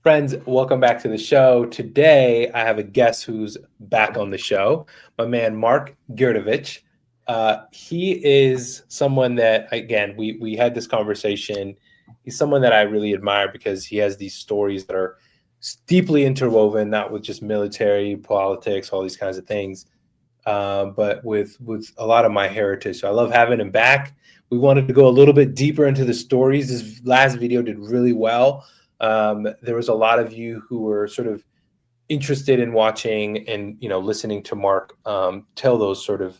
Friends, welcome back to the show. Today, I have a guest who's back on the show, my man, Mark Grodvic. He is someone that, again, we had this conversation. He's someone that I really admire because he has these stories that are deeply interwoven, not with just military, politics, all these kinds of things, but with a lot of my heritage. So I love having him back. We wanted to go a little bit deeper into the stories. This last video did really well. There was a lot of you who were sort of interested in watching and listening to Mark tell those sort of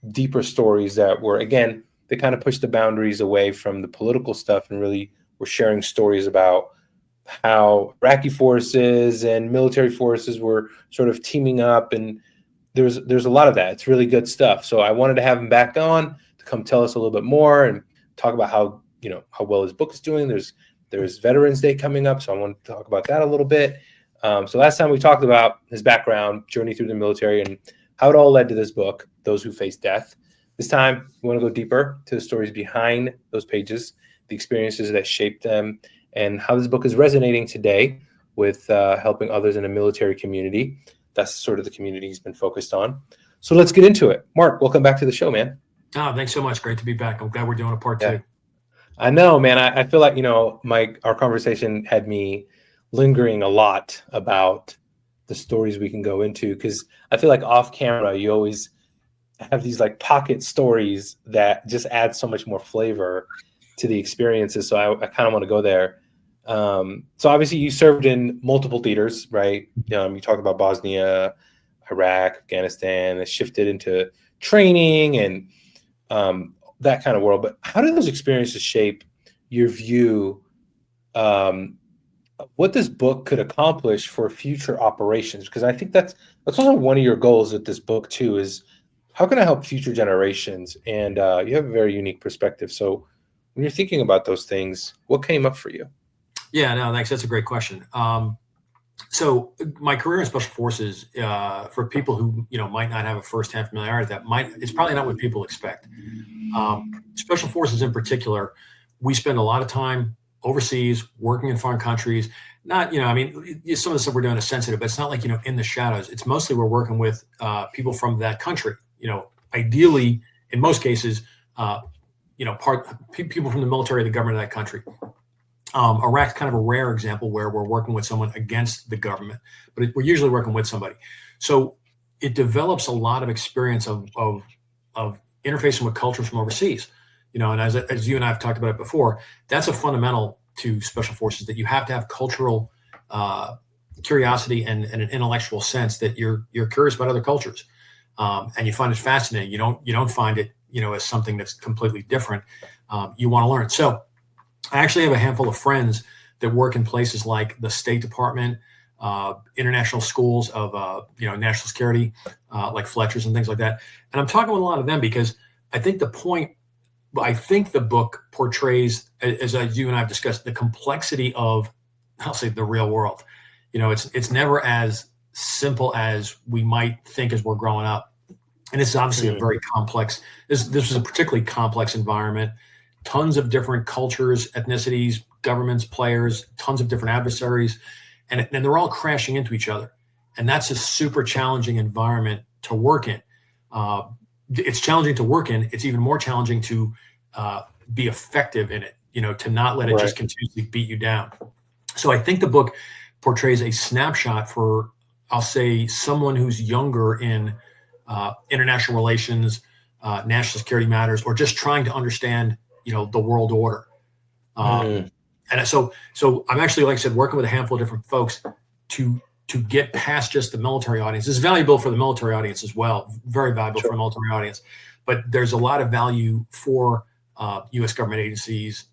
deeper stories that were, again, they kind of pushed the boundaries away from the political stuff and really were sharing stories about how Iraqi forces and military forces were sort of teaming up, and there's a lot of that. It's really good stuff. So I wanted to have him back on to come tell us a little bit more and talk about how well his book is doing. There's Veterans Day coming up, so I want to talk about that a little bit. So last time we talked about his background, journey through the military, and how it all led to this book, Those Who Face Death. This time, we want to go deeper to the stories behind those pages, the experiences that shaped them, and how this book is resonating today with helping others in the military community. That's sort of the community he's been focused on. So let's get into it. Mark, welcome back to the show, man. Oh, thanks so much. Great to be back. I'm glad we're doing a part two. I know, man. I feel like, our conversation had me lingering a lot about the stories we can go into, because I feel like off camera, you always have these like pocket stories that just add so much more flavor to the experiences. So I kind of want to go there. So obviously you served in multiple theaters, right? You talk about Bosnia, Iraq, Afghanistan, it shifted into training and that kind of world. But how did those experiences shape your view what this book could accomplish for future operations? Because I think that's also one of your goals with this book too, is how can I help future generations? And you have a very unique perspective. So when you're thinking about those things, what came up for you? Yeah, no, thanks. That's a great question. So my career in Special Forces, for people who might not have a firsthand familiarity, it's probably not what people expect. Special Forces in particular, we spend a lot of time overseas, working in foreign countries. Not, some of the stuff we're doing is sensitive, but it's not like, in the shadows. It's mostly we're working with people from that country. Ideally, in most cases, people from the military, the government of that country. Iraq's kind of a rare example where we're working with someone against the government, but we're usually working with somebody. So it develops a lot of experience of interfacing with cultures from overseas. And as you and I have talked about it before, that's a fundamental to Special Forces, that you have to have cultural curiosity and an intellectual sense that you're curious about other cultures, and you find it fascinating. You don't find it as something that's completely different. You want to learn. So I actually have a handful of friends that work in places like the State Department, international schools of national security, like Fletcher's and things like that. And I'm talking with a lot of them because I think the book portrays, as you and I have discussed, the complexity of, I'll say, the real world. It's never as simple as we might think as we're growing up. And this is obviously a very complex, this was a particularly complex environment. Tons of different cultures, ethnicities, governments, players, tons of different adversaries, and they're all crashing into each other. And that's a super challenging environment to work in. It's challenging to work in. It's even more challenging to be effective in it, to not let it just continuously beat you down. So I think the book portrays a snapshot for, I'll say, someone who's younger in international relations, national security matters, or just trying to understand the world order. And so I'm actually, like I said, working with a handful of different folks to get past just the military audience. It's valuable for the military audience as well, very valuable for the military audience. But there's a lot of value for U.S. government agencies,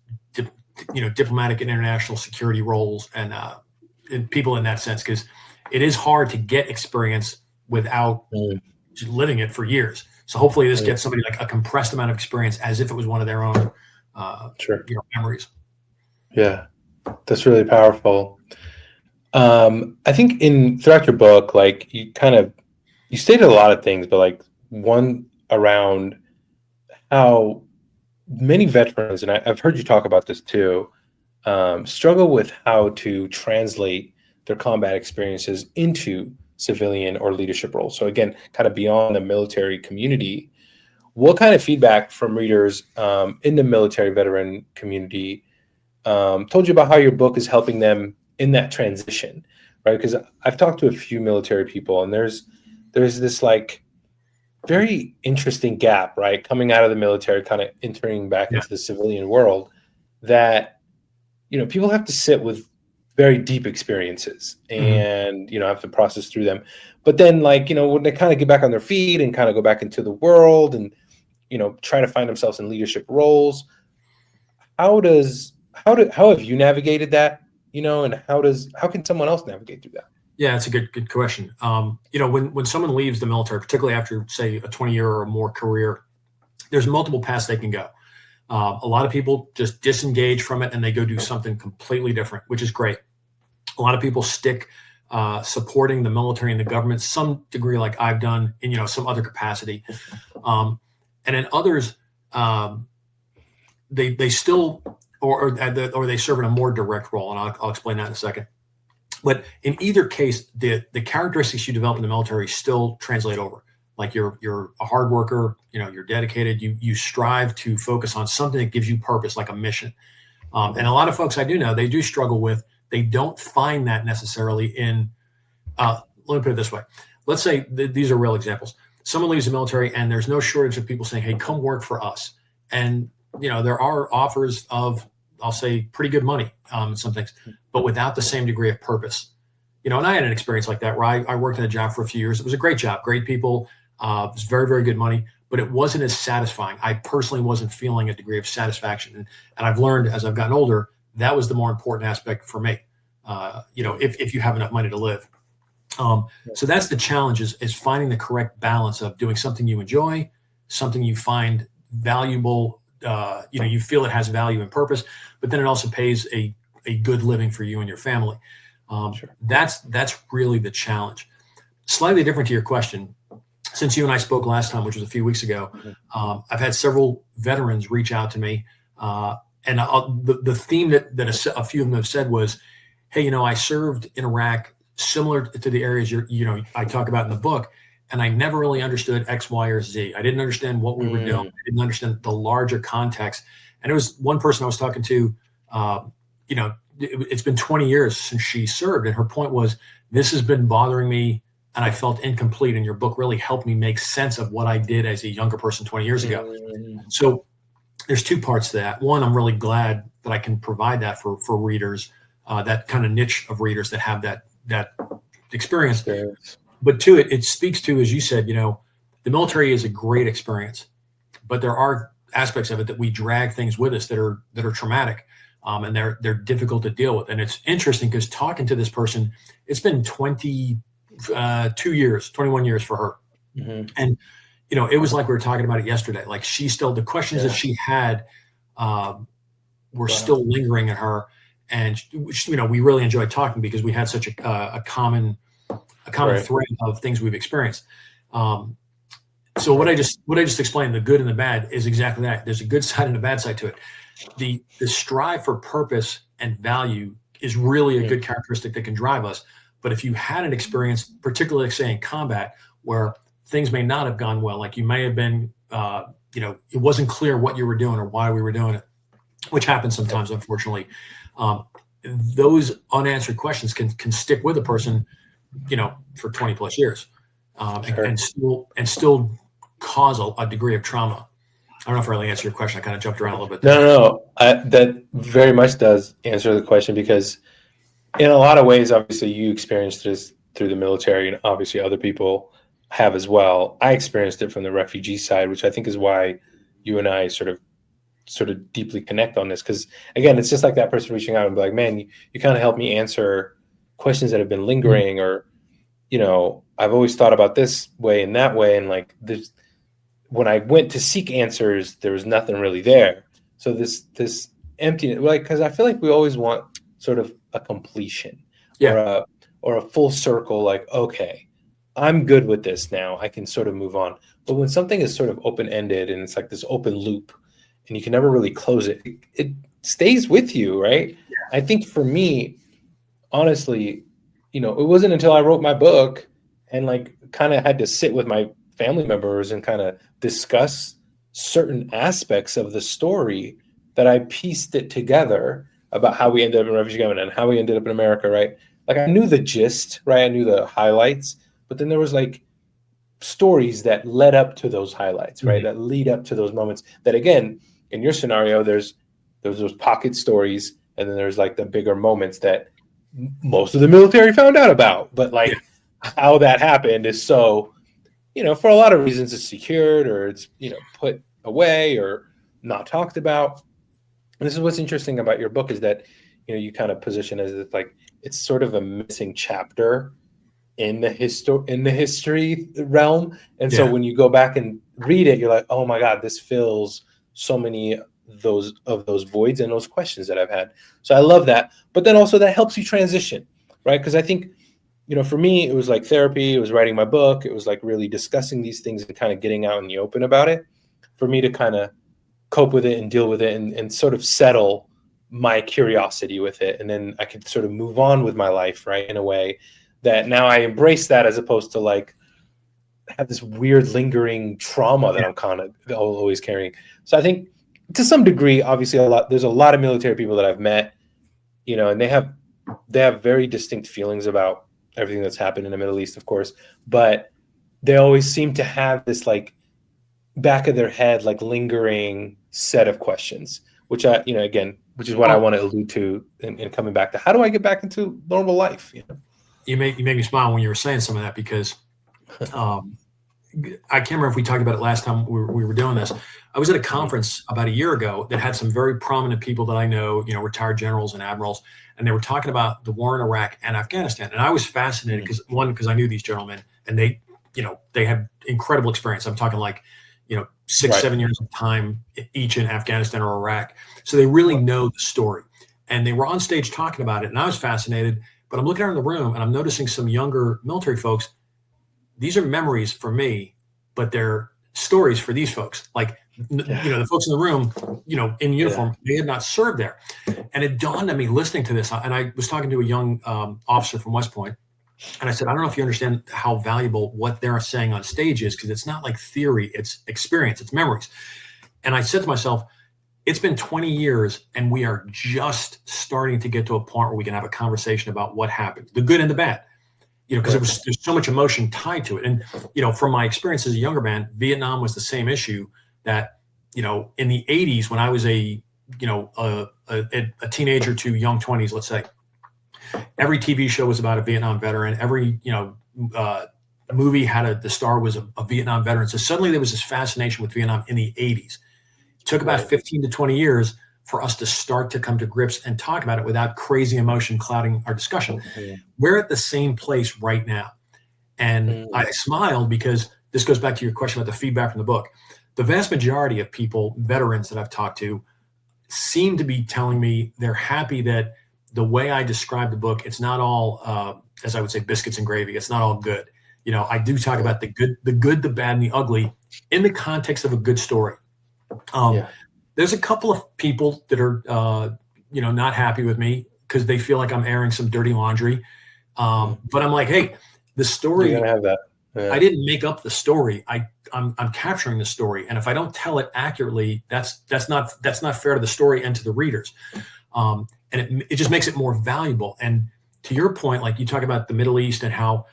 diplomatic and international security roles, and people in that sense, because it is hard to get experience without living it for years. So hopefully this gets somebody like a compressed amount of experience as if it was one of their own memories. Yeah, that's really powerful. I think throughout your book, like you stated a lot of things, but like one around how many veterans, and I've heard you talk about this too, struggle with how to translate their combat experiences into civilian or leadership roles. So again, kind of beyond the military community, what kind of feedback from readers in the military veteran community told you about how your book is helping them in that transition, right? Because I've talked to a few military people, and there's this like very interesting gap, right? Coming out of the military, kind of entering back into the civilian world, that, people have to sit with very deep experiences and, have to process through them. But then, like, when they kind of get back on their feet and kind of go back into the world and, try to find themselves in leadership roles, how have you navigated that, and how can someone else navigate through that? Yeah, it's a good question. When someone leaves the military, particularly after, say, a 20-year or more career, there's multiple paths they can go. A lot of people just disengage from it and they go do something completely different, which is great. A lot of people stick supporting the military and the government, some degree, like I've done in some other capacity, and then others they still or they serve in a more direct role, and I'll explain that in a second. But in either case, the characteristics you develop in the military still translate over. Like you're a hard worker, you're dedicated, you strive to focus on something that gives you purpose, like a mission. And a lot of folks I do know, they do struggle with, they don't find that necessarily in, let me put it this way. Let's say these are real examples. Someone leaves the military and there's no shortage of people saying, hey, come work for us. And, there are offers of, I'll say, pretty good money in some things, but without the same degree of purpose. And I had an experience like that where I worked in a job for a few years. It was a great job, great people. It was very, very good money, but it wasn't as satisfying. I personally wasn't feeling a degree of satisfaction. And I've learned as I've gotten older, that was the more important aspect for me, if you have enough money to live. So that's the challenge is finding the correct balance of doing something you enjoy, something you find valuable, you feel it has value and purpose, but then it also pays a good living for you and your family. Sure. That's really the challenge. Slightly different to your question. Since you and I spoke last time, which was a few weeks ago, I've had several veterans reach out to me. And the theme that a few of them have said was, hey, I served in Iraq, similar to the areas I talk about in the book, and I never really understood X, Y, or Z. I didn't understand what we were doing. I didn't understand the larger context. And it was one person I was talking to, it's been 20 years since she served. And her point was, this has been bothering me and I felt incomplete. And your book really helped me make sense of what I did as a younger person 20 years ago. So there's two parts to that. One, I'm really glad that I can provide that for readers, that kind of niche of readers that have that experience. But two, it speaks to, as you said, the military is a great experience, but there are aspects of it that we drag things with us that are traumatic, and they're difficult to deal with. And it's interesting because talking to this person, it's been 21 years for her. And, it was like we were talking about it yesterday. Like the questions that she had were still lingering in her. And, we really enjoyed talking because we had such a common thread of things we've experienced. So what I just explained, the good and the bad, is exactly that. There's a good side and a bad side to it. The strive for purpose and value is really a good characteristic that can drive us. But if you had an experience, particularly say in combat, where things may not have gone well, like you may have been, it wasn't clear what you were doing or why we were doing it, which happens sometimes, unfortunately. Those unanswered questions can stick with a person, for 20 plus years, and still cause a degree of trauma. I don't know if I really answered your question. I kind of jumped around a little bit there. No. That very much does answer the question, because in a lot of ways, obviously you experienced this through the military, and obviously other people have as well. I experienced it from the refugee side, which I think is why you and I sort of deeply connect on this. Because again, it's just like that person reaching out and be like, man, you kind of helped me answer questions that have been lingering, or, I've always thought about this way and that way. And like this, when I went to seek answers, there was nothing really there. So this emptiness, like, because I feel like we always want sort of a completion, or a full circle. Like, okay, I'm good with this now. I can sort of move on. But when something is sort of open-ended and it's like this open loop, and you can never really close it, stays with you, right? I think for me, honestly, it wasn't until I wrote my book and like kind of had to sit with my family members and kind of discuss certain aspects of the story that I pieced it together about how we ended up in refugee camp and how we ended up in America, right? Like I knew the gist, right? I knew the highlights, but then there was like stories that led up to those highlights, right? That lead up to those moments that, again, in your scenario, there's those pocket stories, and then there's like the bigger moments that most of the military found out about, but like how that happened is so, for a lot of reasons it's secured or it's, put away or not talked about. And this is what's interesting about your book is that, you kind of position as if like it's sort of a missing chapter in the history realm. And so when you go back and read it, you're like, oh my God, this fills so many of those voids and those questions that I've had. So I love that. But then also that helps you transition, right? Because I think, for me, it was like therapy, it was writing my book, it was like really discussing these things and kind of getting out in the open about it for me to kind of cope with it and deal with it and sort of settle my curiosity with it. And then I could sort of move on with my life, right? In a way that now I embrace that as opposed to like have this weird lingering trauma that I'm kind of always carrying. So I think to some degree, obviously there's a lot of military people that I've met, and they have very distinct feelings about everything that's happened in the Middle East, of course, but they always seem to have this like back of their head, like lingering set of questions, which which is what I want to allude to in coming back to how do I get back into normal life? You make me smile when you were saying some of that because I can't remember if we talked about it last time we were doing this. I was at a conference about a year ago that had some very prominent people that I know, retired generals and admirals, and they were talking about the war in Iraq and Afghanistan. And I was fascinated because I knew these gentlemen and they had incredible experience. I'm talking like, 6-7 years of time each in Afghanistan or Iraq. So they really know the story. And they were on stage talking about it. And I was fascinated, but I'm looking around the room and I'm noticing some younger military folks. These are memories for me, but they're stories for these folks. Like, the folks in the room, in uniform, they had not served there. And it dawned on me listening to this. And I was talking to a young officer from West Point. And I said, I don't know if you understand how valuable what they're saying on stage is, because it's not like theory, it's experience, it's memories. And I said to myself, it's been 20 years and we are just starting to get to a point where we can have a conversation about what happened, the good and the bad. Because there's so much emotion tied to it. And, from my experience as a younger man, Vietnam was the same issue that, in the 80s, when I was a teenager to young 20s, let's say, every TV show was about a Vietnam veteran. Every, movie had the star was a Vietnam veteran. So suddenly there was this fascination with Vietnam in the 80s. It took about 15 to 20 years for us to start to come to grips and talk about it without crazy emotion clouding our discussion. We're at the same place right now. And I smiled because this goes back to your question about the feedback from the book. The vast majority of people, veterans that I've talked to, seem to be telling me they're happy that the way I describe the book, it's not all, as I would say, biscuits and gravy. It's not all good. I do talk about the good, the bad, and the ugly in the context of a good story. There's a couple of people that are, not happy with me because they feel like I'm airing some dirty laundry. But I'm like, hey, the story, you're gonna have that. I didn't make up the story. I'm capturing the story. And if I don't tell it accurately, that's not fair to the story and to the readers. And it just makes it more valuable. And to your point, like you talk about the Middle East and how,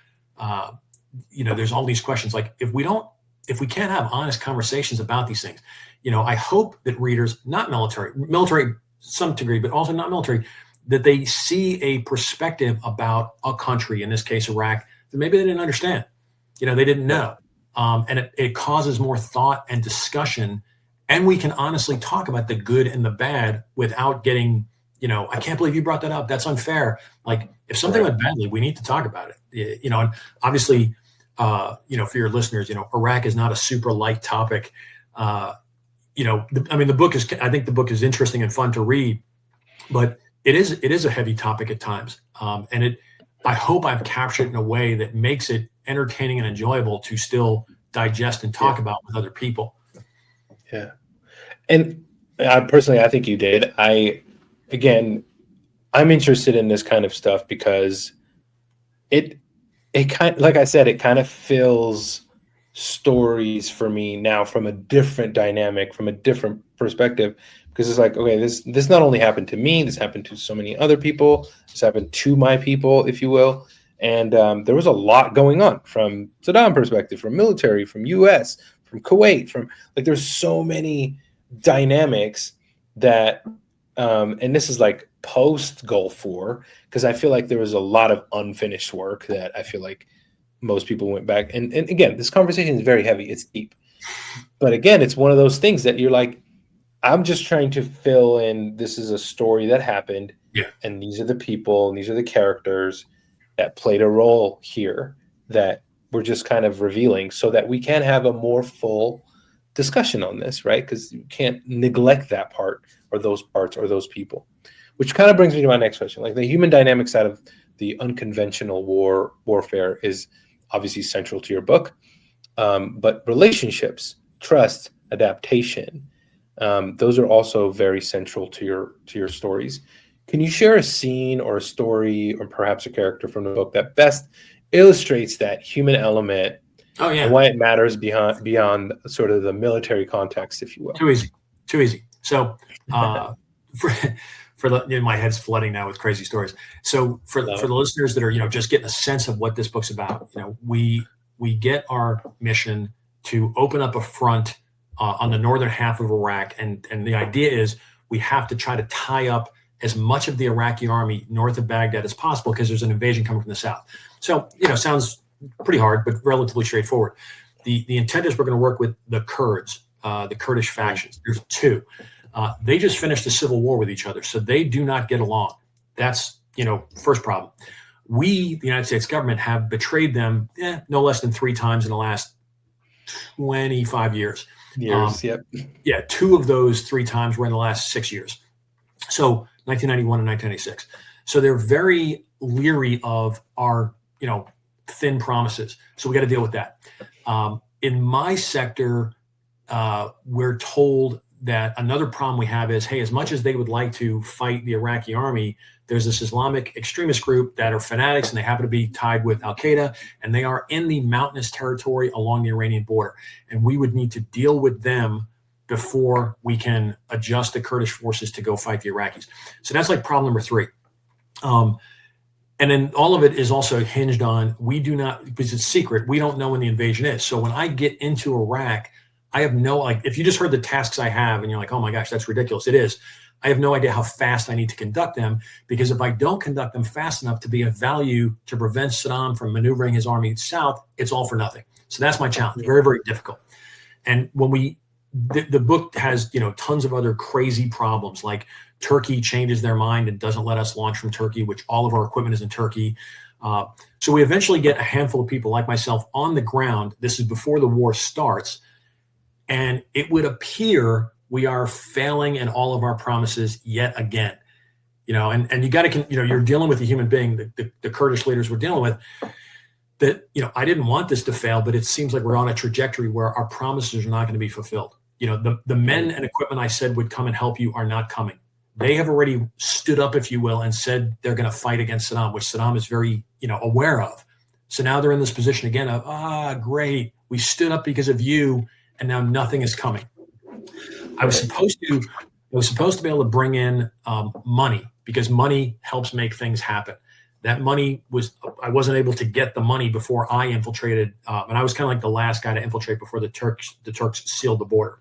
there's all these questions. Like if we can't have honest conversations about these things, I hope that readers, not military some degree, but also not military, that they see a perspective about a country, in this case, Iraq, that maybe they didn't understand. They didn't know. And it causes more thought and discussion. And we can honestly talk about the good and the bad without getting, I can't believe you brought that up. That's unfair. Like if something went badly, we need to talk about it. And obviously, for your listeners, Iraq is not a super light topic. The book is, I think the book is interesting and fun to read, but it is a heavy topic at times. And I hope I've captured it in a way that makes it entertaining and enjoyable to still digest and talk about with other people. Yeah. And I think you did. I'm interested in this kind of stuff because like I said, it kind of fills stories for me now from a different dynamic, from a different perspective, because it's like, okay, this not only happened to me, this happened to so many other people, this happened to my people, if you will. And there was a lot going on from Saddam perspective, from military, from US, from Kuwait, from like, there's so many dynamics that, and this is like post Gulf War, because I feel like there was a lot of unfinished work that I feel like most people went back. And again, this conversation is very heavy. It's deep. But again, it's one of those things that you're like, I'm just trying to fill in. This is a story that happened. Yeah. And these are the people and these are the characters that played a role here that we're just kind of revealing so that we can have a more full discussion on this, right? Because you can't neglect that part or those parts or those people. Which kind of brings me to my next question. Like, the human dynamic side of the unconventional warfare is obviously central to your book, but relationships, trust, adaptation, those are also very central to your stories. Can you share a scene or a story or perhaps a character from the book that best illustrates that human element? Oh yeah, and why it matters beyond sort of the military context, if you will? Too easy. So for the, my head's flooding now with crazy stories. So for the listeners that are, just getting a sense of what this book's about, we get our mission to open up a front on the northern half of Iraq, and the idea is we have to try to tie up as much of the Iraqi army north of Baghdad as possible, because there's an invasion coming from the south. So sounds pretty hard, but relatively straightforward. The intent is we're going to work with the Kurds, the Kurdish factions. There's two. They just finished a civil war with each other, so they do not get along. That's, first problem. We, the United States government, have betrayed them no less than 3 times in the last 25 years. Yep. Yeah, 2 of those 3 times were in the last 6 years. So 1991 and 1996. So they're very leery of our, thin promises. So we got to deal with that. In my sector, we're told that another problem we have is, hey, as much as they would like to fight the Iraqi army, there's this Islamic extremist group that are fanatics, and they happen to be tied with Al-Qaeda, and they are in the mountainous territory along the Iranian border. And we would need to deal with them before we can adjust the Kurdish forces to go fight the Iraqis. So that's like problem number 3. And then all of it is also hinged on, we do not, because it's secret, we don't know when the invasion is. So when I get into Iraq, I have no, if you just heard the tasks I have and you're like, oh my gosh, that's ridiculous. It is. I have no idea how fast I need to conduct them, because if I don't conduct them fast enough to be of value to prevent Saddam from maneuvering his army south, it's all for nothing. So that's my challenge. Very, very difficult. And when the book has, tons of other crazy problems, like Turkey changes their mind and doesn't let us launch from Turkey, which all of our equipment is in Turkey. So we eventually get a handful of people like myself on the ground. This is before the war starts. And it would appear we are failing in all of our promises yet again. And you got to, you're dealing with a human being, the Kurdish leaders we're dealing with, that, I didn't want this to fail, but it seems like we're on a trajectory where our promises are not going to be fulfilled. The men and equipment I said would come and help you are not coming. They have already stood up, if you will, and said they're going to fight against Saddam, which Saddam is very, aware of. So now they're in this position again of, great, we stood up because of you, and now nothing is coming. I was supposed to be able to bring in money, because money helps make things happen. That money I wasn't able to get the money before I infiltrated, and I was kind of like the last guy to infiltrate before the Turks sealed the border.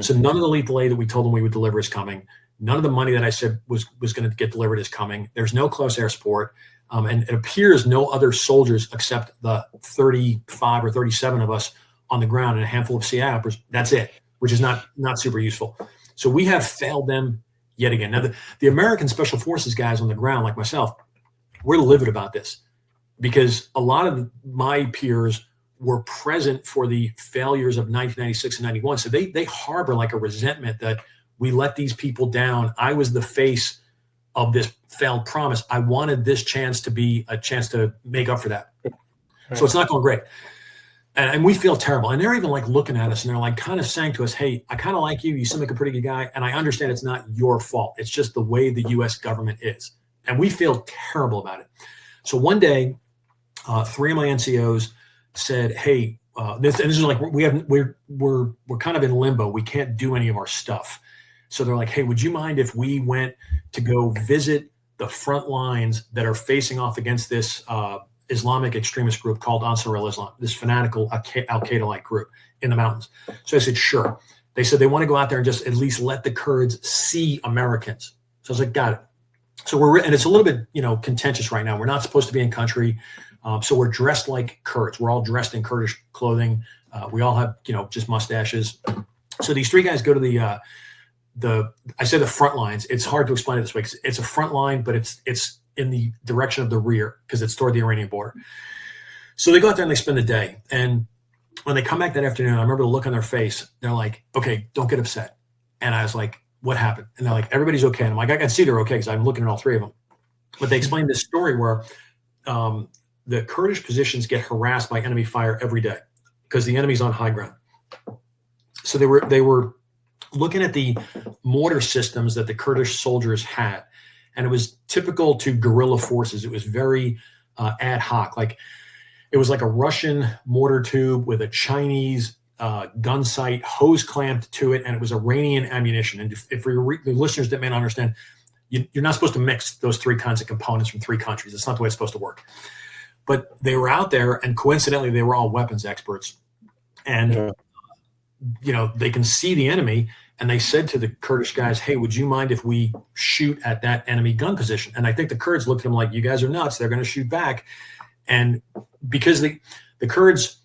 So none of the lethal aid that we told them we would deliver is coming. None of the money that I said was going to get delivered is coming. There's no close air support. And it appears no other soldiers except the 35 or 37 of us on the ground and a handful of CIAPers. That's it, which is not super useful. So we have failed them yet again. Now, the American Special Forces guys on the ground, like myself, we're livid about this, because a lot of my peers were present for the failures of 1996 and 91. So they harbor like a resentment that we let these people down. I was the face of this failed promise. I wanted this chance to be a chance to make up for that. Right. So it's not going great. And we feel terrible. And they're even like looking at us and they're like kind of saying to us, hey, I kind of like you. You seem like a pretty good guy. And I understand it's not your fault. It's just the way the U.S. government is. And we feel terrible about it. So one day, 3 of my NCOs said, hey, this is like, we're kind of in limbo. We can't do any of our stuff. So they're like, hey, would you mind if we went to go visit the front lines that are facing off against this Islamic extremist group called Ansar al-Islam, this fanatical Al-Qaeda-like group in the mountains? So I said, sure. They said they want to go out there and just at least let the Kurds see Americans. So I was like, got it. So and it's a little bit, contentious right now. We're not supposed to be in country. So we're dressed like Kurds. We're all dressed in Kurdish clothing. We all have, just mustaches. So these 3 guys go to I say the front lines. It's hard to explain it this way because it's a front line, but it's in the direction of the rear because it's toward the Iranian border. So they go out there and they spend the day. And when they come back that afternoon, I remember the look on their face. They're like, okay, don't get upset. And I was like, what happened? And they're like, everybody's okay. And I'm like, I can see they're okay because I'm looking at all 3 of them. But they explained this story where the Kurdish positions get harassed by enemy fire every day because the enemy's on high ground. So they were looking at the mortar systems that the Kurdish soldiers had. And it was typical to guerrilla forces. It was very ad hoc. Like it was like a Russian mortar tube with a Chinese gun sight hose clamped to it, and it was Iranian ammunition. And if for the listeners that may not understand, you're not supposed to mix those 3 kinds of components from 3 countries. That's not the way it's supposed to work. But they were out there, and coincidentally, they were all weapons experts. And, they can see the enemy, and they said to the Kurdish guys, hey, would you mind if we shoot at that enemy gun position? And I think the Kurds looked at them like, you guys are nuts. They're going to shoot back. And because the Kurds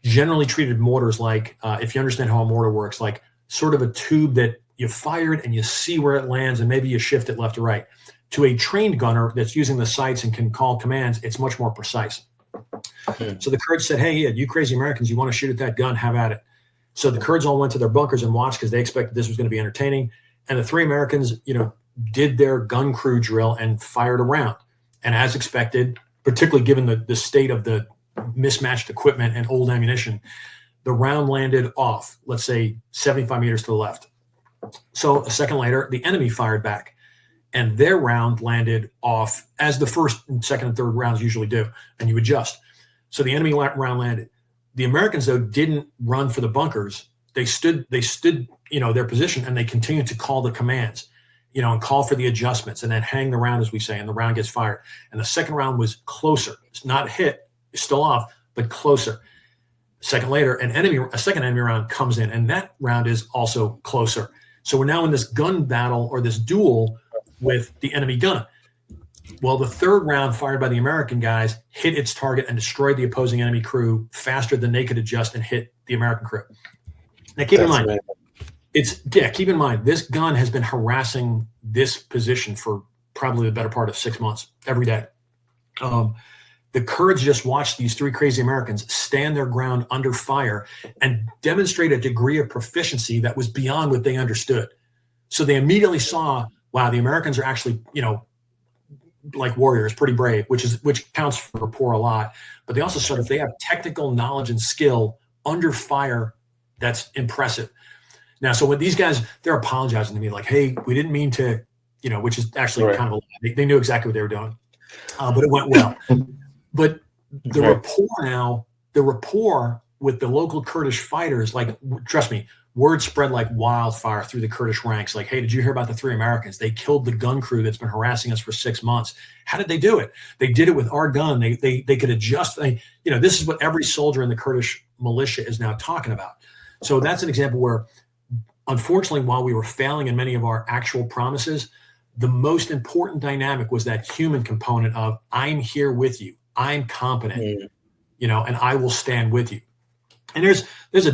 generally treated mortars like, if you understand how a mortar works, like sort of a tube that you fired and you see where it lands and maybe you shift it left or right. To a trained gunner that's using the sights and can call commands, it's much more precise. So the Kurds said, hey, you crazy Americans, you want to shoot at that gun, have at it. So the Kurds all went to their bunkers and watched because they expected this was going to be entertaining. And the 3 Americans, did their gun crew drill and fired a round. And as expected, particularly given the state of the mismatched equipment and old ammunition, the round landed off, let's say 75 meters to the left. So a second later, the enemy fired back, and their round landed off as the first, second, and third rounds usually do, and you adjust. So the enemy round landed. The Americans, though, didn't run for the bunkers. They stood, their position, and they continued to call the commands, and call for the adjustments, and then hang the round, as we say, and the round gets fired. And the second round was closer. It's not hit, it's still off, but closer. A second later, a second enemy round comes in, and that round is also closer. So we're now in this gun battle or this duel with the enemy gun. Well, the third round fired by the American guys hit its target and destroyed the opposing enemy crew faster than they could adjust and hit the American crew. Now, keep in mind, keep in mind, this gun has been harassing this position for probably the better part of 6 months, every day. The Kurds just watched these 3 crazy Americans stand their ground under fire and demonstrate a degree of proficiency that was beyond what they understood. So they immediately saw, wow, the Americans are actually, like warriors, pretty brave, which counts for rapport a lot. But they also saw that they have technical knowledge and skill under fire that's impressive. Now, so when these guys, they're apologizing to me like, hey, we didn't mean to, which is actually kind of a lie. They knew exactly what they were doing, but it went well. But the rapport with the local Kurdish fighters, like, trust me, word spread like wildfire through the Kurdish ranks. Like, hey, did you hear about the 3 Americans? They killed the gun crew that's been harassing us for 6 months. How did they do it? They did it with our gun. They could adjust. This is what every soldier in the Kurdish militia is now talking about. So that's an example where, unfortunately, while we were failing in many of our actual promises, the most important dynamic was that human component of, I'm here with you. I'm competent, and I will stand with you. And there's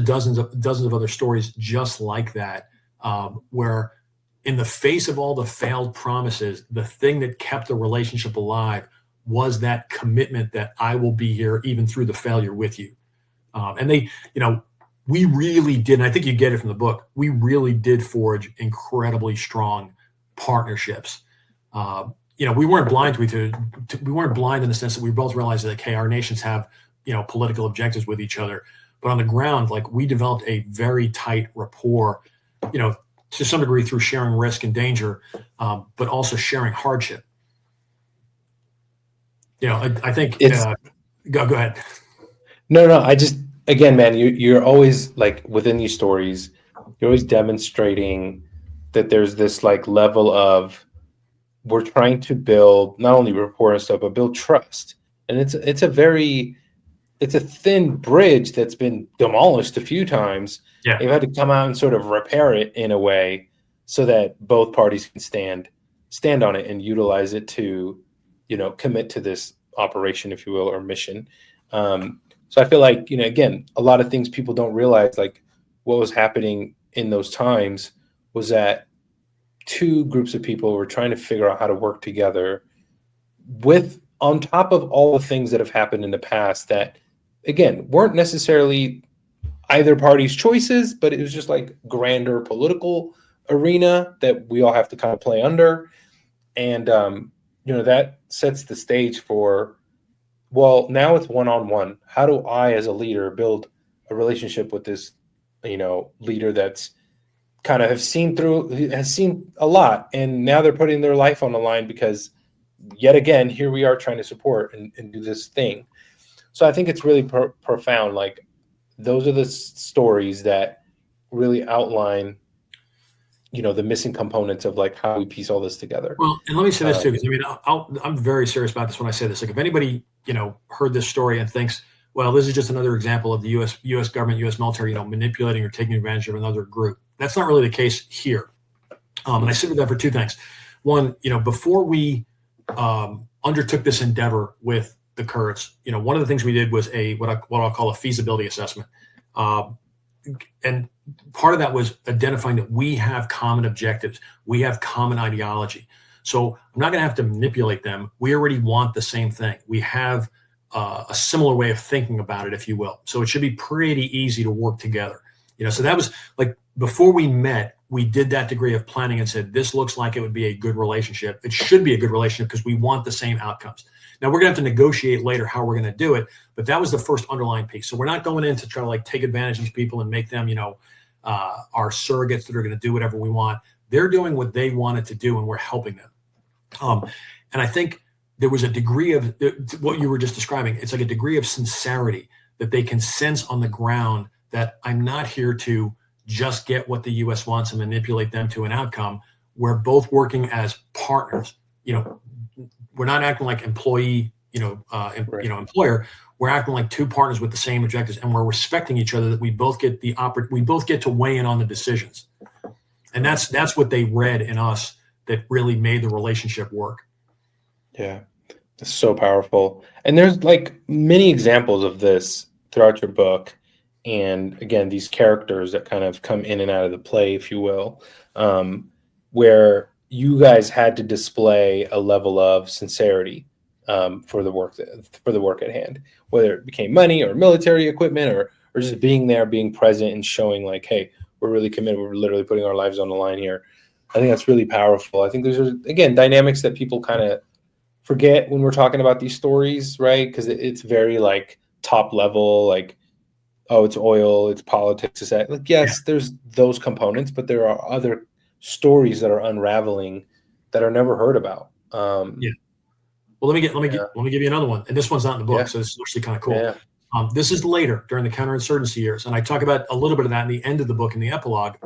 dozens of other stories just like that, where in the face of all the failed promises, the thing that kept the relationship alive was that commitment that I will be here even through the failure with you. And they, we really did, and I think you get it from the book, we really did forge incredibly strong partnerships. We weren't blind we weren't blind in the sense that we both realized that, okay, our nations have political objectives with each other. But on the ground, like, we developed a very tight rapport, to some degree through sharing risk and danger, but also sharing hardship. I think go ahead. No, I just, again, man, you're always, like, within these stories, you're always demonstrating that there's this, like, level of, we're trying to build not only rapport and stuff, but build trust. And it's a thin bridge that's been demolished a few times. Yeah. They've had to come out and sort of repair it in a way so that both parties can stand on it and utilize it to, commit to this operation, if you will, or mission. So I feel like, again, a lot of things people don't realize, like, what was happening in those times was that two groups of people were trying to figure out how to work together with, on top of all the things that have happened in the past that, again, weren't necessarily either party's choices, but it was just like grander political arena that we all have to kind of play under. And, that sets the stage for, well, now it's one-on-one. How do I, as a leader, build a relationship with this, leader that's kind of has seen a lot, and now they're putting their life on the line because, yet again, here we are trying to support and do this thing. So I think it's really profound. Like, those are the stories that really outline, the missing components of, like, how we piece all this together. Well, and let me say this too, because I'm very serious about this when I say this. Like, if anybody, heard this story and thinks, well, this is just another example of the U.S. government, U.S. military, manipulating or taking advantage of another group, that's not really the case here. And I say that for two things. One, before we undertook this endeavor with the Kurds, one of the things we did was what I'll call a feasibility assessment. And part of that was identifying that we have common objectives. We have common ideology. So I'm not going to have to manipulate them. We already want the same thing. We have a similar way of thinking about it, if you will. So it should be pretty easy to work together. So that was like, before we met, we did that degree of planning and said, this looks like it would be a good relationship. It should be a good relationship because we want the same outcomes. Now, we're going to have to negotiate later how we're going to do it, but that was the first underlying piece. So we're not going in to try to, like, take advantage of these people and make them, our surrogates that are going to do whatever we want. They're doing what they wanted to do, and we're helping them. And I think there was a degree of what you were just describing. It's like a degree of sincerity that they can sense on the ground, that I'm not here to just get what the U.S. wants and manipulate them to an outcome. We're both working as partners. We're not acting like employee, employer. We're acting like two partners with the same objectives, and we're respecting each other. That we both get we both get to weigh in on the decisions, and that's what they read in us that really made the relationship work. Yeah, it's so powerful, and there's, like, many examples of this throughout your book. And again, these characters that kind of come in and out of the play, if you will, where you guys had to display a level of sincerity for the work at hand, whether it became money or military equipment or just being there, being present, and showing, like, hey, we're really committed. We're literally putting our lives on the line here. I think that's really powerful. I think there's, again, dynamics that people kind of forget when we're talking about these stories, right? Because it's very, like, top level, like, oh, it's oil, it's politics, is that, like, yes, there's those components, but there are other stories that are unraveling that are never heard about. Well, let me give you another one, and this one's not in the book, so this is actually kind of cool. Yeah. This is later during the counterinsurgency years, and I talk about a little bit of that in the end of the book in the epilogue.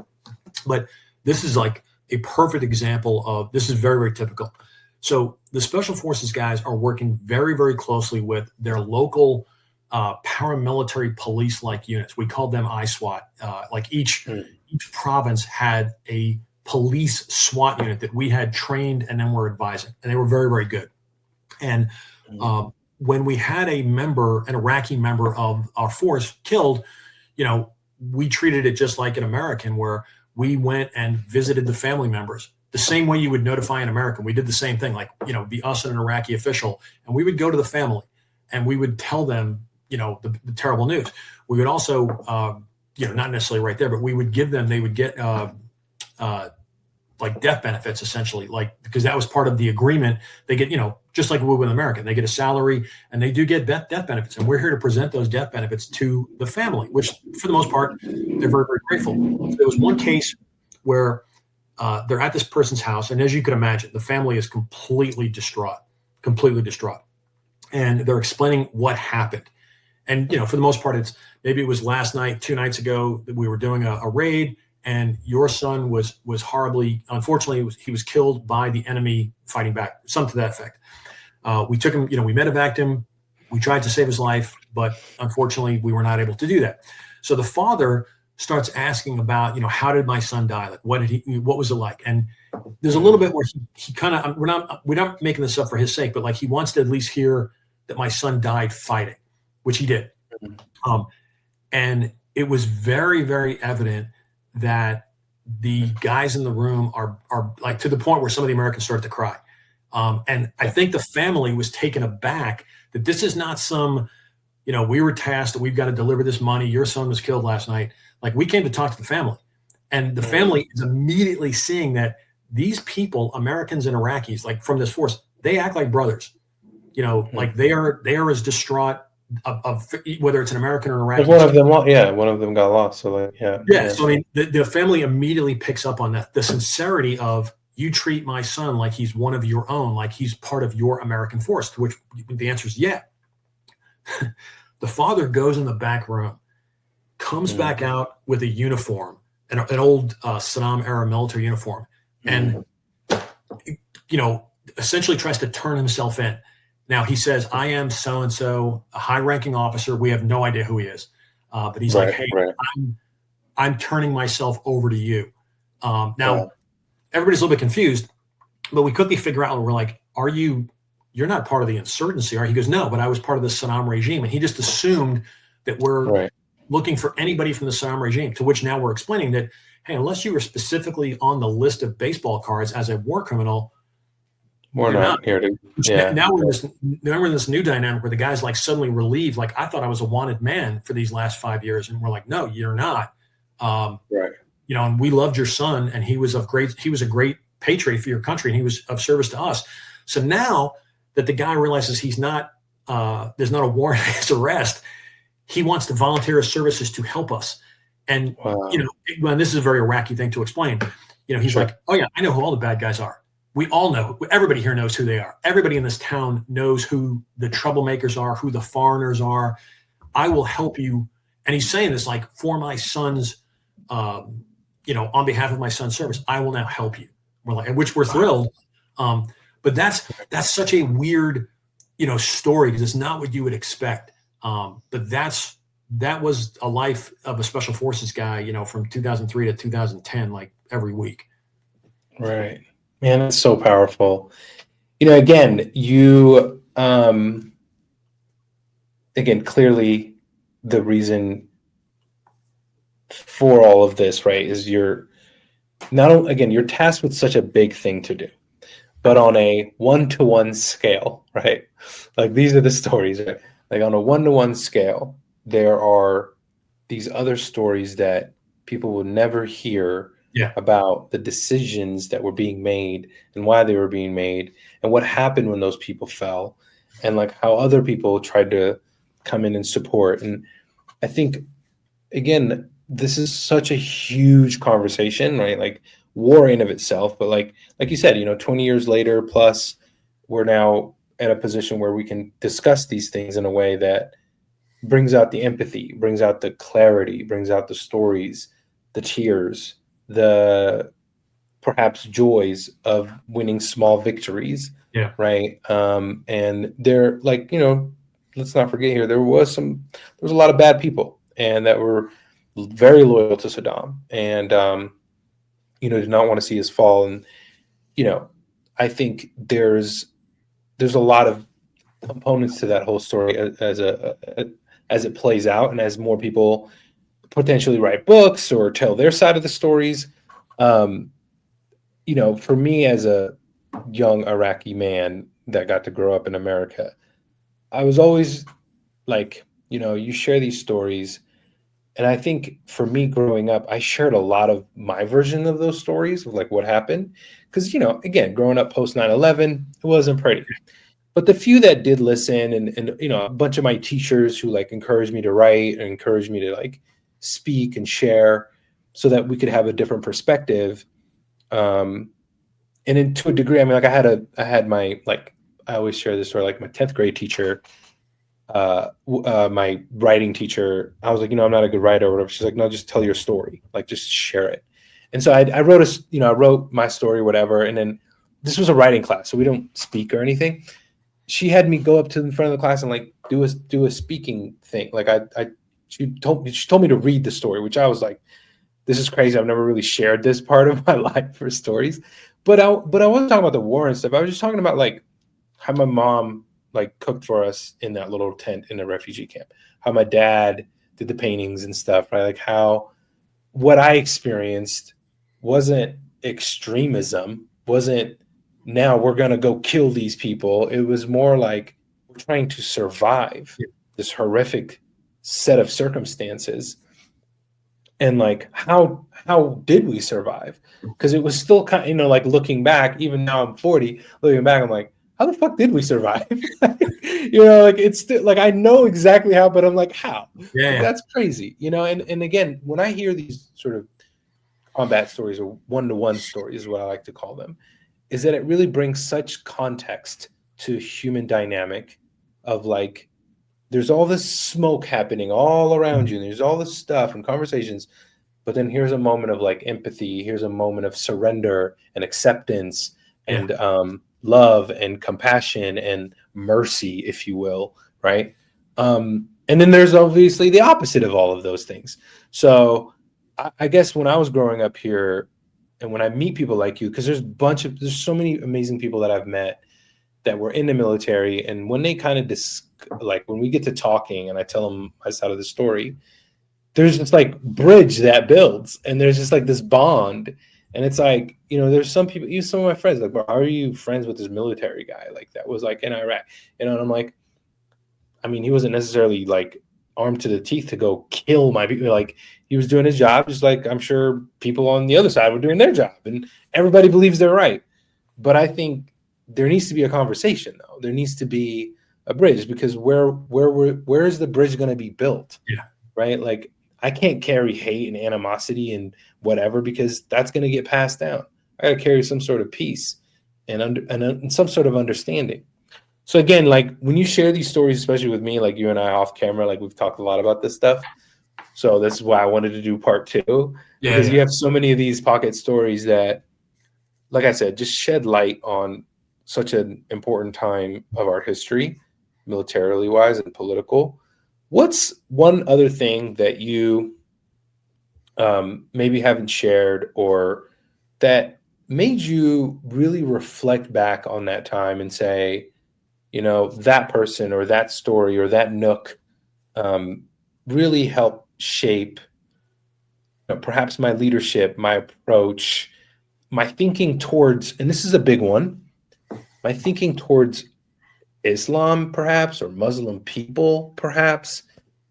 But this is like a perfect example of, this is very, very typical. So the special forces guys are working very, very closely with their local paramilitary police-like units. We called them ISWAT. Like each province had a police SWAT unit that we had trained and then were advising, and they were very, very good. And when we had an Iraqi member of our force killed, we treated it just like an American, where we went and visited the family members the same way you would notify an American. We did the same thing, like, be us and an Iraqi official, and we would go to the family and we would tell them, the terrible news. We would also, not necessarily right there, but we would give them, they would get like death benefits, essentially, like, because that was part of the agreement. They get, just like we would with American, they get a salary and they do get death benefits. And we're here to present those death benefits to the family, which for the most part, they're very, very grateful. So there was one case where they're at this person's house. And as you can imagine, the family is completely distraught. And they're explaining what happened. And, for the most part, maybe it was last night, 2 nights ago, that we were doing a raid, and your son was horribly, unfortunately, he was killed by the enemy fighting back, something to that effect. We took him, we medevaced him. We tried to save his life, but unfortunately, we were not able to do that. So the father starts asking about, how did my son die? Like, what was it like? And there's a little bit where he kind of, we're not making this up for his sake, but like he wants to at least hear that my son died fighting, which he did. And it was very, very evident that the guys in the room are like, to the point where some of the Americans started to cry. And I think the family was taken aback that this is not some, we were tasked that we've got to deliver this money. Your son was killed last night. Like, we came to talk to the family, and the family is immediately seeing that these people, Americans and Iraqis, like from this force, they act like brothers, like they are as distraught of whether it's an American or an Iraqi. One of them got lost. So like, yeah. So I mean, the family immediately picks up on that, the sincerity of, you treat my son like he's one of your own, like he's part of your American force, to which the answer is yeah. The father goes in the back room, comes back out with a uniform, an old Saddam era military uniform, and essentially tries to turn himself in. Now he says, I am so-and-so, a high-ranking officer. We have no idea who he is. But he's like, hey, I'm turning myself over to you. Now, everybody's a little bit confused, but we quickly figure out, we're like, you're not part of the insurgency, are you? He goes, no, but I was part of the Saddam regime. And he just assumed that we're looking for anybody from the Saddam regime, to which now we're explaining that, hey, unless you were specifically on the list of baseball cards as a war criminal, we're not here to. Now we're in this new dynamic where the guy's like suddenly relieved, like, I thought I was a wanted man for these last 5 years, and we're like, no, you're not. And we loved your son, and he was a great patriot for your country, and he was of service to us. So now that the guy realizes he's not, there's not a warrant for his arrest, he wants to volunteer his services to help us. And and this is a very Iraqi thing to explain. He's like, oh yeah, I know who all the bad guys are. We all know. Everybody here knows who they are. Everybody in this town knows who the troublemakers are, who the foreigners are. I will help you. And he's saying this like, for my son's, on behalf of my son's service, I will now help you. We're like, which we're thrilled. But that's such a weird, story, because it's not what you would expect. But that was a life of a special forces guy, from 2003 to 2010, like every week. Right. Man, it's so powerful. Again, clearly the reason for all of this, right, is you're tasked with such a big thing to do, but on a 1-to-1 scale, right? Like, these are the stories, right? Like, on a 1-to-1 scale, there are these other stories that people will never hear about the decisions that were being made and why they were being made and what happened when those people fell, and like how other people tried to come in and support. And I think, again, this is such a huge conversation, right? Like, war in of itself, but like you said, 20 years later plus, we're now at a position where we can discuss these things in a way that brings out the empathy, brings out the clarity, brings out the stories, the tears, the perhaps joys of winning small victories. Right. And they're like, let's not forget here, there was a lot of bad people, and that were very loyal to Saddam, and did not want to see his fall. And I think there's a lot of components to that whole story as it plays out, and as more people potentially write books or tell their side of the stories. For me, as a young Iraqi man that got to grow up in America, I was always like, you share these stories, And I think for me growing up, I shared a lot of my version of those stories of like what happened. Because, again, growing up post 9/11, it wasn't pretty. But the few that did listen and a bunch of my teachers who like encouraged me to write and encouraged me to like speak and share so that we could have a different perspective. And to a degree, I mean, like I had my, like, I always share this story, like my 10th grade teacher, my writing teacher, I was like, I'm not a good writer or whatever. She's like, no, just tell your story. Like, just share it. And so I wrote I wrote my story, whatever. And then this was a writing class, so we don't speak or anything. She had me go up to the front of the class and like do a speaking thing. Like she told me to read the story, which I was like, this is crazy. I've never really shared this part of my life for stories. But I wasn't talking about the war and stuff. I was just talking about like how my mom like cooked for us in that little tent in the refugee camp, how my dad did the paintings and stuff, right? Like how what I experienced wasn't extremism, wasn't now we're going to go kill these people. It was more like we're trying to survive this horrific set of circumstances. And like, how did we survive? Because it was still kind of, like looking back, even now I'm 40, looking back, I'm like, how the fuck did we survive? Like it's still like, I know exactly how, but I'm like, how? Yeah. Like, that's crazy, and again, when I hear these sort of combat stories or one-to-one stories is what I like to call them, is that it really brings such context to human dynamic of like, there's all this smoke happening all around you, and there's all this stuff and conversations, but then here's a moment of like empathy, here's a moment of surrender and acceptance and love and compassion and mercy, if you will, right? And then there's obviously the opposite of all of those things. So I guess when I was growing up here, and when I meet people like you, because there's so many amazing people that I've met that were in the military, and when they kind of like when we get to talking and I tell them my side of the story, there's just like bridge that builds, and there's just like this bond, and it's like, there's some people, even some of my friends, like, how are you friends with this military guy like that was like in Iraq, and I'm like, I mean, he wasn't necessarily like armed to the teeth to go kill my people. Like, he was doing his job, just like I'm sure people on the other side were doing their job, and everybody believes they're right. But I think there needs to be a conversation, though. There needs to be a bridge, because where is the bridge going to be built? Yeah. Right. Like, I can't carry hate and animosity and whatever, because that's going to get passed down. I got to carry some sort of peace and some sort of understanding. So again, like when you share these stories, especially with me, like you and I off camera, like we've talked a lot about this stuff. So this is why I wanted to do part 2, because you have so many of these pocket stories that, like I said, just shed light on such an important time of our history, militarily wise and political. What's one other thing that you maybe haven't shared, or that made you really reflect back on that time and say, that person or that story or that nook really helped shape perhaps my leadership, my approach, my thinking towards, and this is a big one, my thinking towards Islam, perhaps, or Muslim people, perhaps.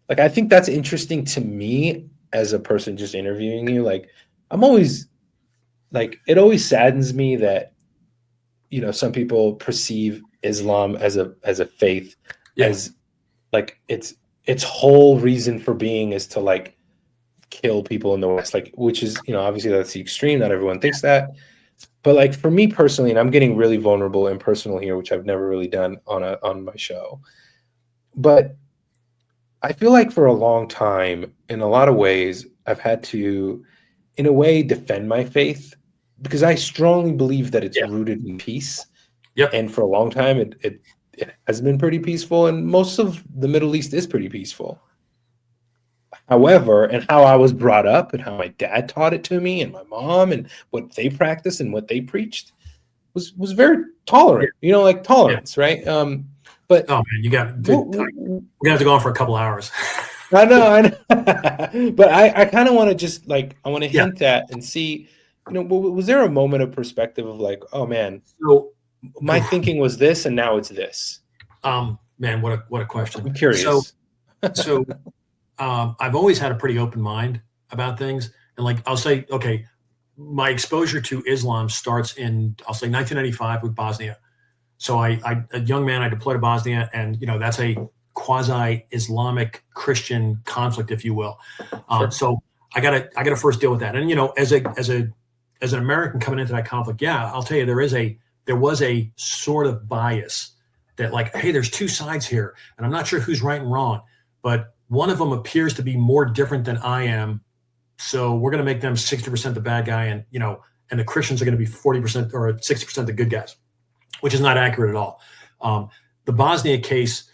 Like, I think that's interesting to me as a person just interviewing you. Like, I'm always like, it always saddens me that, some people perceive Islam as a faith, as like its whole reason for being is to like kill people in the West, like, which is, obviously that's the extreme. Not everyone thinks that. But like for me personally, and I'm getting really vulnerable and personal here, which I've never really done on my show. But I feel like for a long time, in a lot of ways, I've had to, in a way, defend my faith, because I strongly believe that it's rooted in peace. Yep. And for a long time, it has been pretty peaceful, and most of the Middle East is pretty peaceful. However, and how I was brought up and how my dad taught it to me and my mom and what they practiced and what they preached was very tolerant, like tolerance, right? But oh man, we're gonna have to go on for a couple hours. I know. But I kind of want to just like, I want to hint at and see, was there a moment of perspective of like, oh man, so my thinking was this and now it's this? Man, what a question. I'm curious. So I've always had a pretty open mind about things. And like, I'll say, okay, my exposure to Islam starts in, I'll say 1995 with Bosnia. So a young man, I deployed to Bosnia, and, that's a quasi-Islamic Christian conflict, if you will. Sure. So I gotta first deal with that. And, as an American coming into that conflict, yeah, I'll tell you, there was a sort of bias that, like, hey, there's two sides here, and I'm not sure who's right and wrong, but one of them appears to be more different than I am. So we're going to make them 60% the bad guy, and the Christians are going to be 40% or 60% the good guys, which is not accurate at all. The Bosnia case,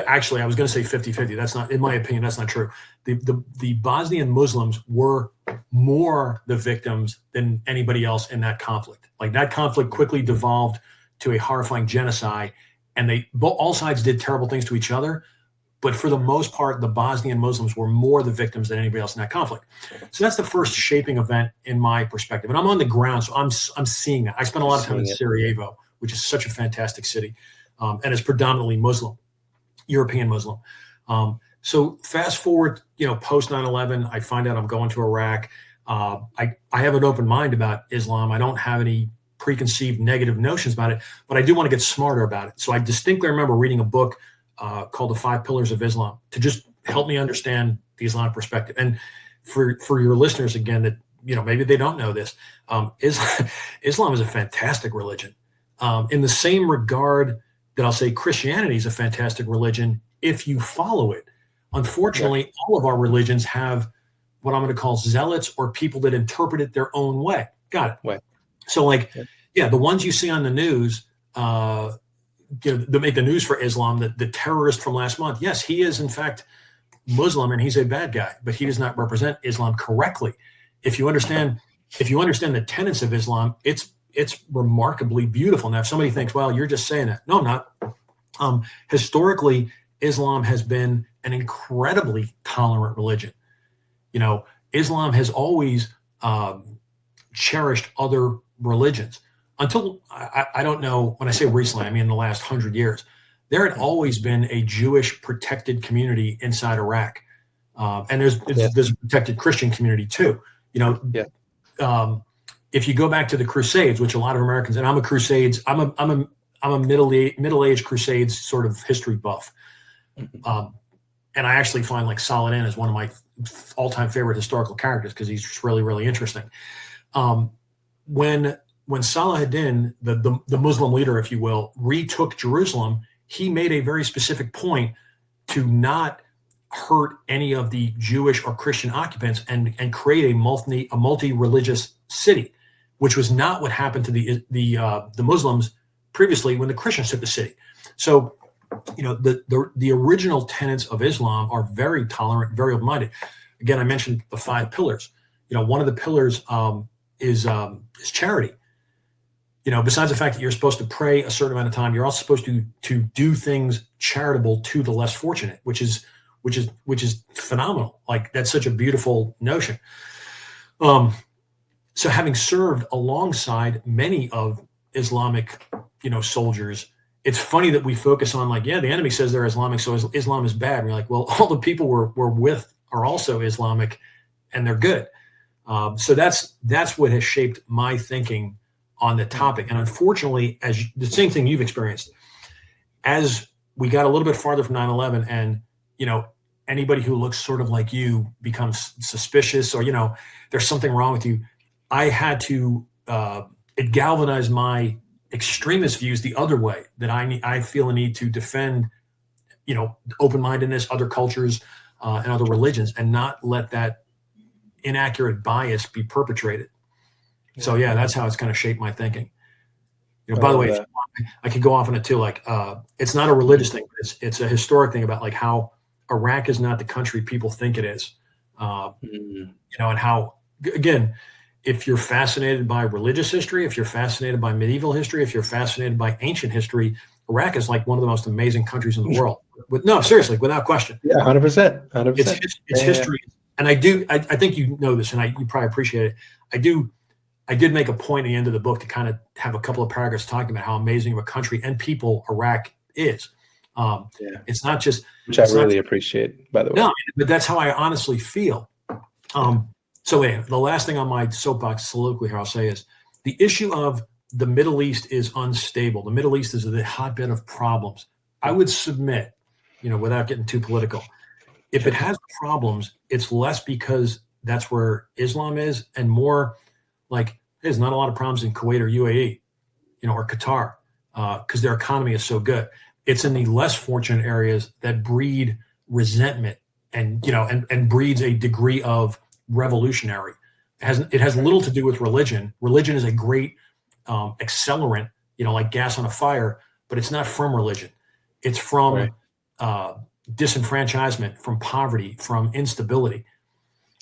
actually, I was going to say 50-50. That's not, in my opinion, that's not true. The Bosnian Muslims were more the victims than anybody else in that conflict. Like, that conflict quickly devolved to a horrifying genocide, and all sides did terrible things to each other. But for the most part, the Bosnian Muslims were more the victims than anybody else in that conflict. So that's the first shaping event in my perspective. And I'm on the ground, so I'm seeing that. I spent a lot of time in Sarajevo, which is such a fantastic city, and it's predominantly Muslim, European Muslim. So fast forward, post 9/11, I find out I'm going to Iraq. I have an open mind about Islam. I don't have any preconceived negative notions about it, but I do want to get smarter about it. So I distinctly remember reading a book called The 5 Pillars of Islam to just help me understand the Islamic perspective. And for your listeners, again, that maybe they don't know this, Islam is a fantastic religion. In the same regard that I'll say Christianity is a fantastic religion if you follow it. Unfortunately, all of our religions have what I'm going to call zealots, or people that interpret it their own way. Got it. Right. So, the ones you see on the news, that make the news for Islam, the terrorist from last month. Yes, he is in fact Muslim, and he's a bad guy, but he does not represent Islam correctly. If you understand the tenets of Islam, it's remarkably beautiful. Now, if somebody thinks, well, you're just saying that. No, I'm not. Historically, Islam has been an incredibly tolerant religion. Islam has always cherished other religions. Until, I don't know, when I say recently, I mean in the last 100 years, there had always been a Jewish protected community inside Iraq. And there's a protected Christian community too. If you go back to the Crusades, which a lot of Americans, and I'm a middle-aged Crusades sort of history buff. And I actually find like Saladin is one of my all-time favorite historical characters because he's just really, really interesting. When Saladin, the Muslim leader, if you will, retook Jerusalem, he made a very specific point to not hurt any of the Jewish or Christian occupants and create a multi-religious city, which was not what happened to the Muslims previously when the Christians took the city. So, the original tenets of Islam are very tolerant, very open-minded. Again, I mentioned the 5 pillars. One of the pillars is charity. Besides the fact that you're supposed to pray a certain amount of time, you're also supposed to do things charitable to the less fortunate, which is phenomenal. Like, that's such a beautiful notion. So having served alongside many of Islamic, soldiers, it's funny that we focus on the enemy says they're Islamic, so Islam is bad. And we're like, well, all the people we're with are also Islamic, and they're good. So that's what has shaped my thinking on the topic. And unfortunately, as the same thing you've experienced, as we got a little bit farther from 9/11, and anybody who looks sort of like you becomes suspicious, or there's something wrong with you, I had to it galvanized my extremist views the other way, that I feel a need to defend open-mindedness, other cultures, and other religions, and not let that inaccurate bias be perpetrated. So that's how it's kind of shaped my thinking. By the way, I could go off on it too. It's not a religious thing, but it's a historic thing about how Iraq is not the country people think it is. And how, again, if you're fascinated by religious history, if you're fascinated by medieval history, if you're fascinated by ancient history, Iraq is like one of the most amazing countries in the world. No, seriously, without question. Yeah, 100%. 100%. It's history. And I think you know this, and you probably appreciate it. I did make a point at the end of the book to kind of have a couple of paragraphs talking about how amazing of a country and people Iraq is. It's not just, which I really appreciate, by the way. No, but that's how I honestly feel. So anyway, the last thing on my soapbox soliloquy here I'll say is the issue of the Middle East is unstable. The Middle East is the hotbed of problems. I would submit, without getting too political, if it has problems, it's less because that's where Islam is and more like there's not a lot of problems in Kuwait or UAE, or Qatar, because their economy is so good. It's in the less fortunate areas that breed resentment and breeds a degree of revolutionary. It has little to do with religion. Religion is a great accelerant, like gas on a fire, but it's not from religion. It's from disenfranchisement, from poverty, from instability.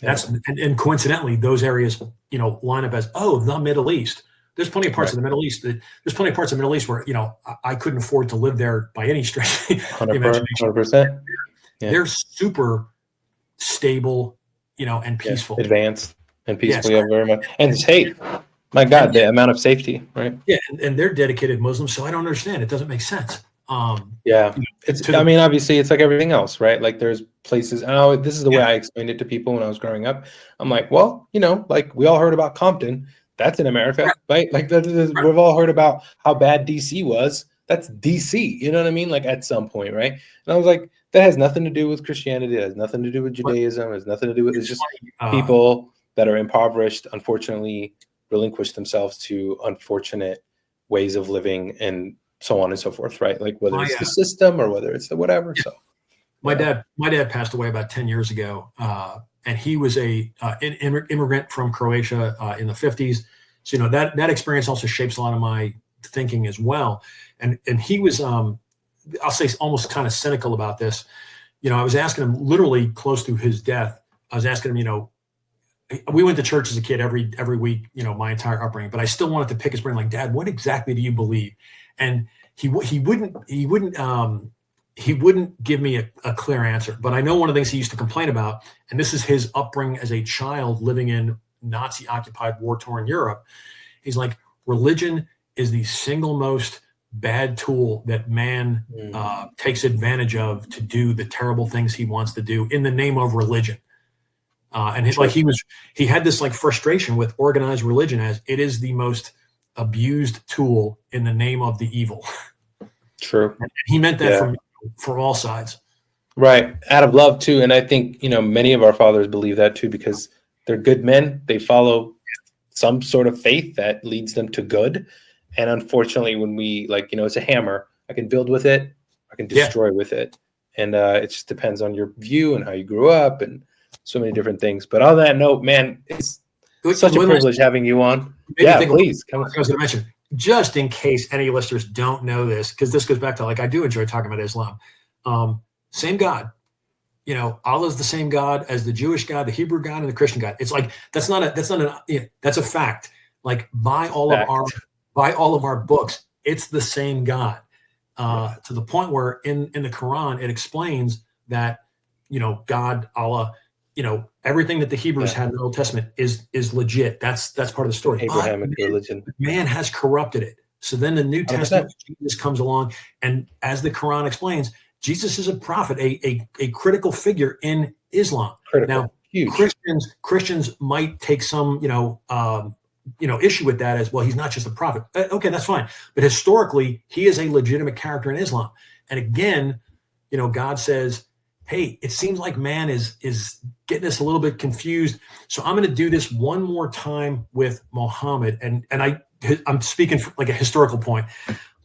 And coincidentally, those areas, line up as, the Middle East. There's plenty of parts of the Middle East. There's plenty of parts of the Middle East where, I couldn't afford to live there by any stretch of the imagination. 100%. Yeah. They're super stable, and peaceful. Advanced and peaceful, very much. And safe. My God, the amount of safety, right? Yeah, and they're dedicated Muslims, so I don't understand. It doesn't make sense. Obviously, it's like everything else, right? Like there's places, and this is the way I explained it to people when I was growing up. I'm like, well, like we all heard about Compton. That's in America, right? Like we've all heard about how bad DC was. That's DC, you know what I mean? Like at some point, right? And I was like, that has nothing to do with Christianity. It has nothing to do with Judaism. It has nothing to do with, it's just people that are impoverished, unfortunately, relinquish themselves to unfortunate ways of living and so on and so forth, right? Like whether it's the system or whether it's the whatever. So my dad passed away about 10 years ago. And he was an immigrant from Croatia in the 50s. So, that experience also shapes a lot of my thinking as well. And he was, I'll say almost kind of cynical about this. I was asking him literally close to his death. I was asking him, we went to church as a kid every week, my entire upbringing, but I still wanted to pick his brain like, Dad, what exactly do you believe? And he wouldn't give me a clear answer. But I know one of the things he used to complain about, and this is his upbringing as a child living in Nazi-occupied, war-torn Europe. He's like, religion is the single most bad tool that man takes advantage of to do the terrible things he wants to do in the name of religion. And he had this like frustration with organized religion as it is the most abused tool in the name of the evil. True. And he meant that for all sides. Right. Out of love too. And I think, many of our fathers believe that too, because they're good men. They follow some sort of faith that leads them to good. And unfortunately, when we it's a hammer, I can build with it, I can destroy with it. And it just depends on your view and how you grew up and so many different things. But on that note, man, it's such a privilege having you on. Yeah, please. Come on. I was going to mention, just in case any listeners don't know this, because this goes back to I do enjoy talking about Islam. Same God. Allah's the same God as the Jewish God, the Hebrew God, and the Christian God. It's like that's a fact. Like by all of our books, it's the same God. To the point where in the Quran it explains that God, Allah, everything that the Hebrews had in the Old Testament is legit. That's part of the story. Abrahamic religion. Man has corrupted it. So then the New Testament, Jesus comes along, and as the Quran explains, Jesus is a prophet, a critical figure in Islam. Now, huge. Christians might take some, issue with that as well. He's not just a prophet. Okay, that's fine. But historically, he is a legitimate character in Islam. And again, God says, hey, it seems like man is getting us a little bit confused. So I'm going to do this one more time with Muhammad. And I'm speaking from like a historical point.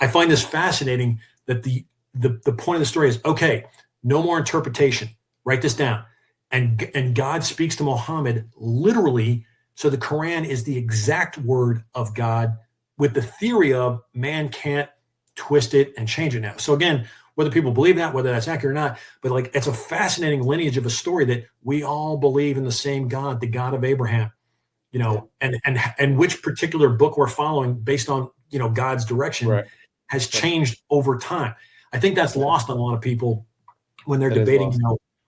I find this fascinating that the point of the story is, okay, no more interpretation. Write this down. And God speaks to Muhammad literally. So the Quran is the exact word of God with the theory of man can't twist it and change it now. So again, whether people believe that, whether that's accurate or not, but it's a fascinating lineage of a story that we all believe in the same God, the God of Abraham, and which particular book we're following based on, God's direction has changed over time. I think that's lost on a lot of people when they're debating,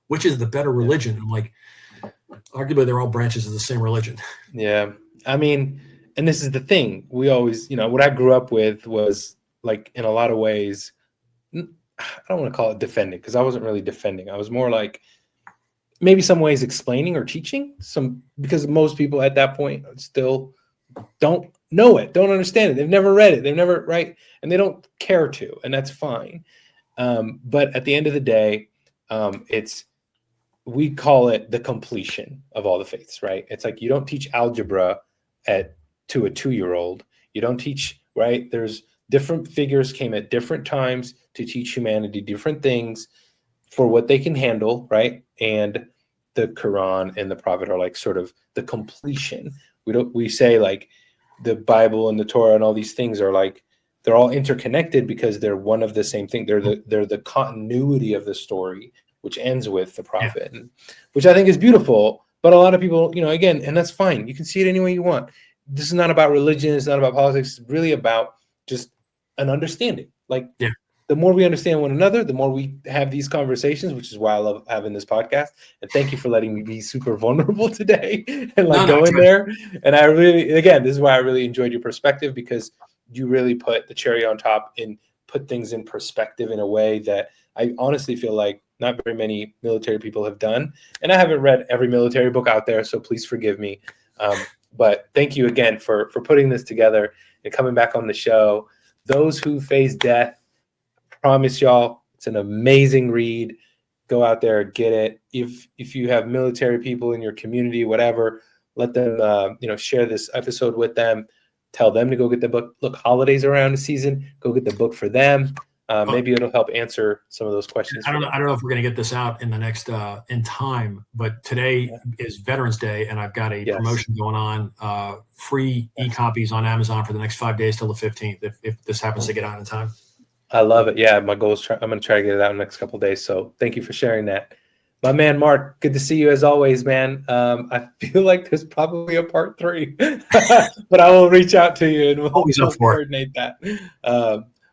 which is the better religion. I'm like, arguably they're all branches of the same religion. Yeah. I mean, and this is the thing. We always, what I grew up with was like in a lot of ways, I don't want to call it defending, because I wasn't really defending. I was more like maybe some ways explaining or teaching some, because most people at that point still don't know it, don't understand it. They've never read it. They've never, right. And they don't care to, and that's fine. But at the end of the day, we call it the completion of all the faiths, right? It's like you don't teach algebra to a 2-year-old. You don't teach, right? There's different figures came at different times to teach humanity different things for what they can handle, right? And the Quran and the Prophet are like sort of the completion. We say like the Bible and the Torah and all these things are like, they're all interconnected because they're one of the same thing. They're the continuity of the story, which ends with the Prophet, which I think is beautiful. But a lot of people, again, and that's fine. You can see it any way you want. This is not about religion. It's not about politics. It's really about just an understanding. Like, the more we understand one another, the more we have these conversations, which is why I love having this podcast. And thank you for letting me be super vulnerable today and going there. And I really, again, this is why I really enjoyed your perspective, because you really put the cherry on top and put things in perspective in a way that I honestly feel like not very many military people have done. And I haven't read every military book out there, so please forgive me. But thank you again for putting this together and coming back on the show. Those Who Face Death, promise y'all, it's an amazing read. Go out there, get it. If you have military people in your community, whatever, let them share this episode with them. Tell them to go get the book. Look, holidays around the season. Go get the book for them. Maybe it'll help answer some of those questions. I don't know if we're going to get this out in the next in time, but today is Veterans Day, and I've got a promotion going on. Free e-copies on Amazon for the next 5 days till the 15th. If this happens to get out in time. I love it. Yeah, my goal is I'm going to try to get it out in the next couple of days. So thank you for sharing that. My man, Mark, good to see you as always, man. I feel like there's probably a part 3, but I will reach out to you and we'll coordinate that.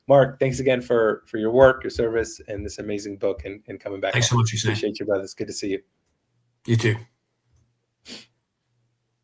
Mark, thanks again for your work, your service, and this amazing book and coming back. Thanks so much, Usain. Appreciate you, brother. It's good to see you. You too.